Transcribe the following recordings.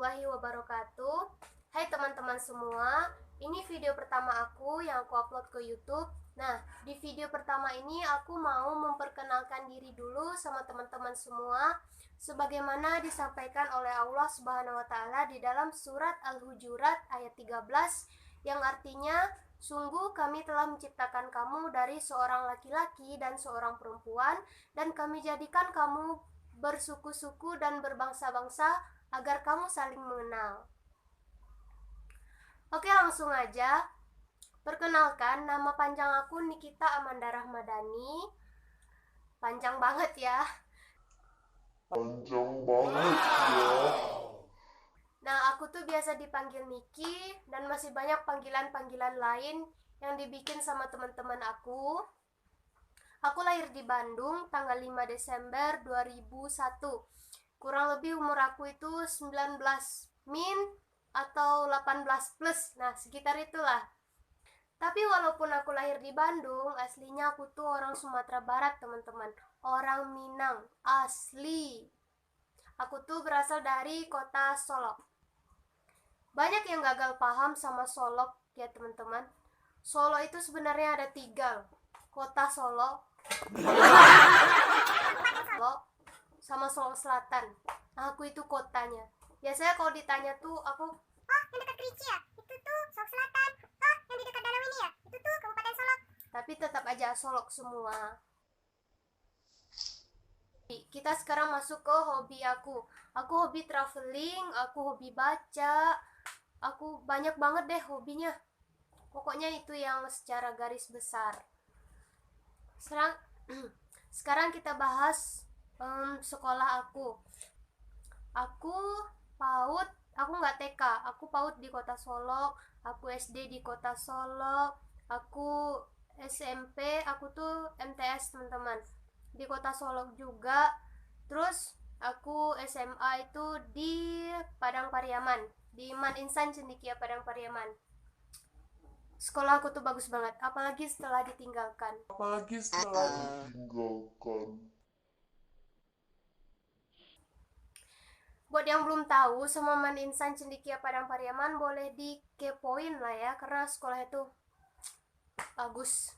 warahmatullahi wabarakatuh. Hai teman-teman semua, ini video pertama aku yang aku upload ke YouTube. Nah, di video pertama ini aku mau memperkenalkan diri dulu sama teman-teman semua, sebagaimana disampaikan oleh Allah Subhanahu wa Ta'ala di dalam surat Al-Hujurat ayat 13, yang artinya, sungguh kami telah menciptakan kamu dari seorang laki-laki dan seorang perempuan, dan kami jadikan kamu bersuku-suku dan berbangsa-bangsa agar kamu saling mengenal. Oke, langsung aja. Perkenalkan, nama panjang aku Nikita Amanda Rahmadani. Panjang banget ya. Nah, aku tuh biasa dipanggil Niki dan masih banyak panggilan-panggilan lain yang dibikin sama teman-teman aku. Aku lahir di Bandung tanggal 5 Desember 2001. Kurang lebih umur aku itu 19 min atau 18 plus. Nah, sekitar itulah. Tapi walaupun aku lahir di Bandung, aslinya aku tuh orang Sumatera Barat, teman-teman. Orang Minang, asli. Aku tuh berasal dari kota Solok. Banyak yang gagal paham sama Solok ya, teman-teman. Solo itu sebenarnya ada 3. Kota Solo, sama Solo Selatan. Nah, aku itu kotanya. Biasanya kalau ditanya tuh aku, yang dekat Kerinci ya? Itu tuh Solok Selatan. Oh, yang di dekat danau ini ya? Itu tuh Kabupaten Solok. tapi tetap aja Solok semua. Kita sekarang masuk ke hobi aku. Aku hobi traveling, aku hobi baca. Aku banyak banget deh hobinya. Pokoknya itu yang secara garis besar. Sekarang kita bahas sekolah aku. Aku PAUD, aku nggak TK, aku PAUD di kota Solok, aku SD di kota Solok, aku SMP, aku tuh MTS teman-teman, di kota Solok juga. Terus aku SMA itu di Padang Pariaman, di Man Insan Cendekia Padang Pariaman. Sekolah aku tuh bagus banget, apalagi setelah ditinggalkan. Buat yang belum tahu sama Man Insan Cendekia Padang Pariaman, boleh dikepoin lah ya, karena sekolah itu bagus.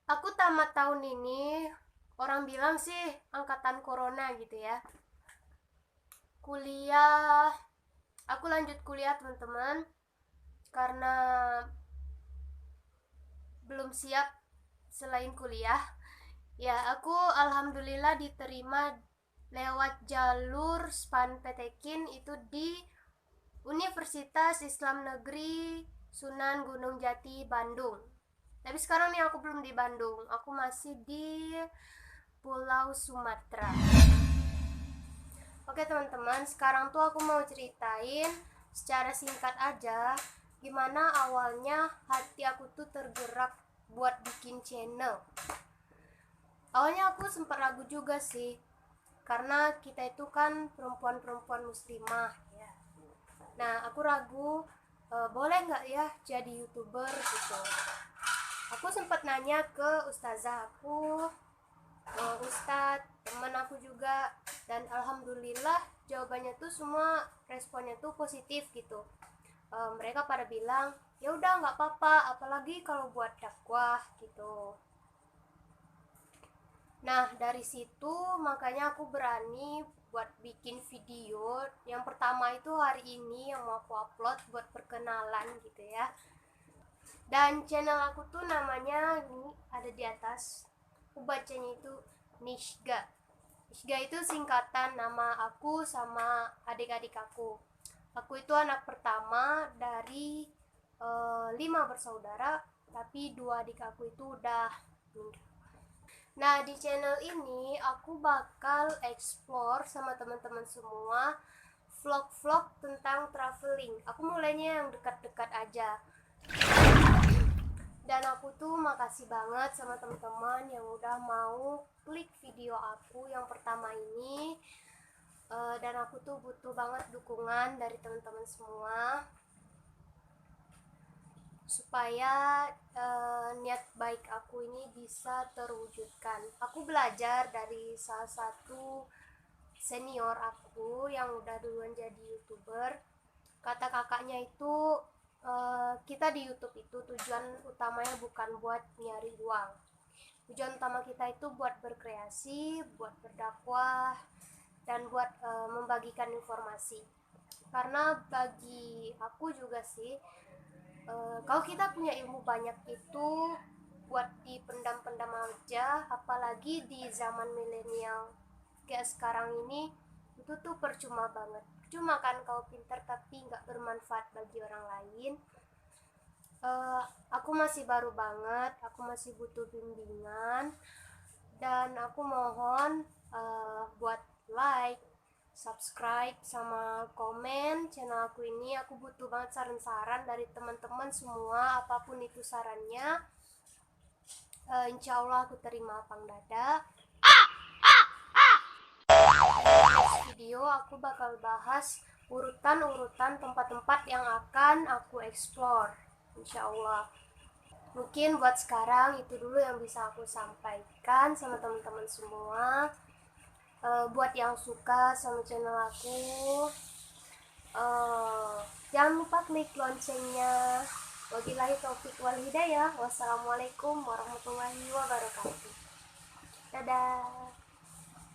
Aku tamat tahun ini, orang bilang sih angkatan corona gitu ya. Kuliah, aku lanjut kuliah teman-teman, karena belum siap selain kuliah. Ya, aku alhamdulillah diterima lewat jalur SPAN PTKIN itu di Universitas Islam Negeri Sunan Gunung Jati, Bandung. Tapi sekarang nih aku belum di Bandung, aku masih di Pulau Sumatera. Oke teman-teman, sekarang tuh aku mau ceritain secara singkat aja gimana awalnya hati aku tuh tergerak buat bikin channel. Awalnya aku sempat ragu juga sih, karena kita itu kan perempuan-perempuan muslimah ya. Nah, aku ragu boleh nggak ya jadi YouTuber gitu. Aku sempat nanya ke ustazah aku, ustadz, teman aku juga, dan alhamdulillah jawabannya tuh semua responnya tuh positif gitu. Mereka pada bilang, ya udah nggak apa-apa, apalagi kalau buat dakwah gitu. Nah, dari situ makanya aku berani buat bikin video. Yang pertama itu hari ini yang mau aku upload buat perkenalan gitu ya. Dan channel aku tuh namanya ini ada di atas. Aku bacanya itu Nishga. Nishga itu singkatan nama aku sama adik-adik aku. Aku itu anak pertama dari 5 bersaudara, tapi 2 adik aku itu udah meninggal. Nah, di channel ini aku bakal explore sama teman-teman semua vlog-vlog tentang traveling. Aku mulainya yang dekat-dekat aja. Dan aku tuh makasih banget sama teman-teman yang udah mau klik video aku yang pertama ini. Dan aku tuh butuh banget dukungan dari teman-teman semua supaya niat baik aku ini bisa terwujudkan. Aku belajar dari salah satu senior aku yang udah duluan jadi YouTuber. Kata kakaknya itu kita di YouTube itu tujuan utamanya bukan buat nyari uang. Tujuan utama kita itu buat berkreasi, buat berdakwah, dan buat membagikan informasi. Karena bagi aku juga sih, kalau kita punya ilmu banyak itu buat dipendam-pendam aja, apalagi di zaman milenial kayak sekarang ini, itu tuh percuma banget. Cuma kan kalau pintar tapi nggak bermanfaat bagi orang lain. Aku masih baru banget, aku masih butuh bimbingan, dan aku mohon buat like, subscribe, sama komen channel aku ini. Aku butuh banget saran-saran dari teman-teman semua, apapun itu sarannya. Insya Allah aku terima lapang dada. Next video aku bakal bahas urutan-urutan tempat-tempat yang akan aku explore, insya Allah. Mungkin buat sekarang itu dulu yang bisa aku sampaikan sama teman-teman semua. Buat yang suka sama channel aku, jangan lupa klik loncengnya. Wabillahi taufik wal hidayah. Wassalamualaikum warahmatullahi wabarakatuh. Dadah.